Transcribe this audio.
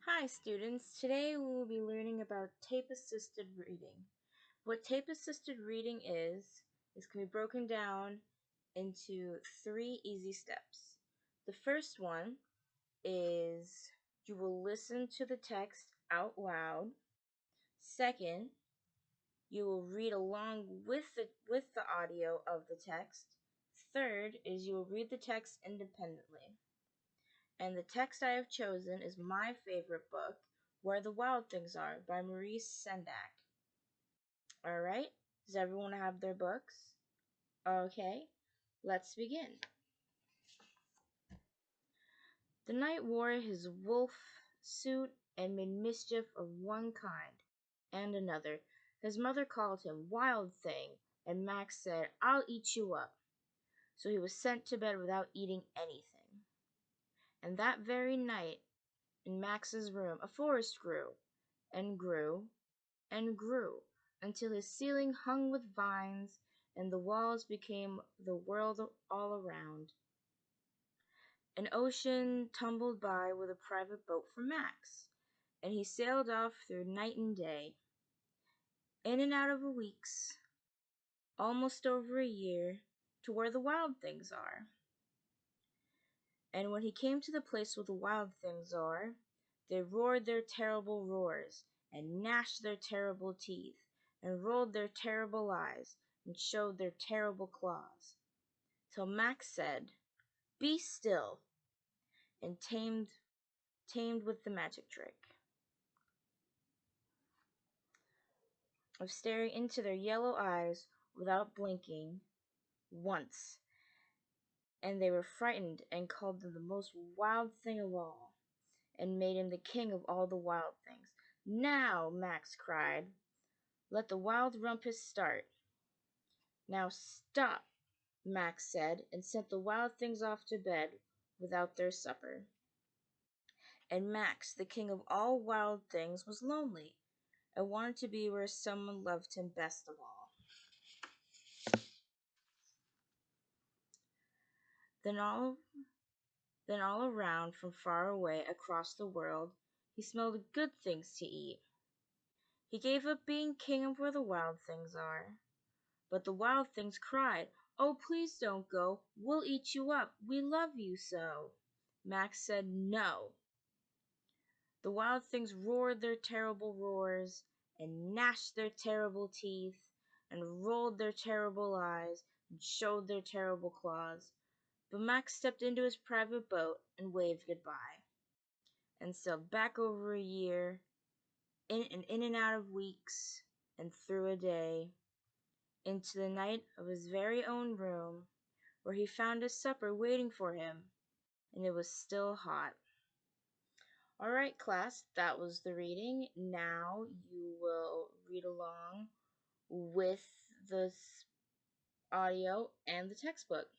Hi students, today we will be learning about tape-assisted reading. What tape-assisted reading is can be broken down into 3 easy steps. The first one is you will listen to the text out loud. Second, you will read along with the audio of the text. Third is you will read the text independently. And the text I have chosen is my favorite book, Where the Wild Things Are by Maurice Sendak. Alright, does everyone have their books? Okay, let's begin. The knight wore his wolf suit and made mischief of one kind and another. His mother called him Wild Thing, and Max said, "I'll eat you up." So he was sent to bed without eating anything. And that very night, in Max's room, a forest grew, and grew, and grew, until his ceiling hung with vines, and the walls became the world all around. An ocean tumbled by with a private boat for Max, and he sailed off through night and day, in and out of weeks, almost over a year, to where the wild things are. And when he came to the place where the wild things are, they roared their terrible roars, and gnashed their terrible teeth, and rolled their terrible eyes, and showed their terrible claws, till Max said, "Be still," and tamed with the magic trick of staring into their yellow eyes without blinking once, and they were frightened and called him the most wild thing of all, and made him the king of all the wild things. "Now," Max cried, "let the wild rumpus start." "Now stop," Max said, and sent the wild things off to bed without their supper. And Max, the king of all wild things, was lonely, and wanted to be where someone loved him best of all. Then all around, from far away across the world, he smelled good things to eat. He gave up being king of where the wild things are. But the wild things cried, "Oh, please don't go. We'll eat you up. We love you so." Max said no. The wild things roared their terrible roars, and gnashed their terrible teeth, and rolled their terrible eyes, and showed their terrible claws. But Max stepped into his private boat and waved goodbye, and sailed back over a year, in and out of weeks, and through a day, into the night of his very own room, where he found his supper waiting for him, and it was still hot. Alright, class, that was the reading. Now you will read along with the audio and the textbook.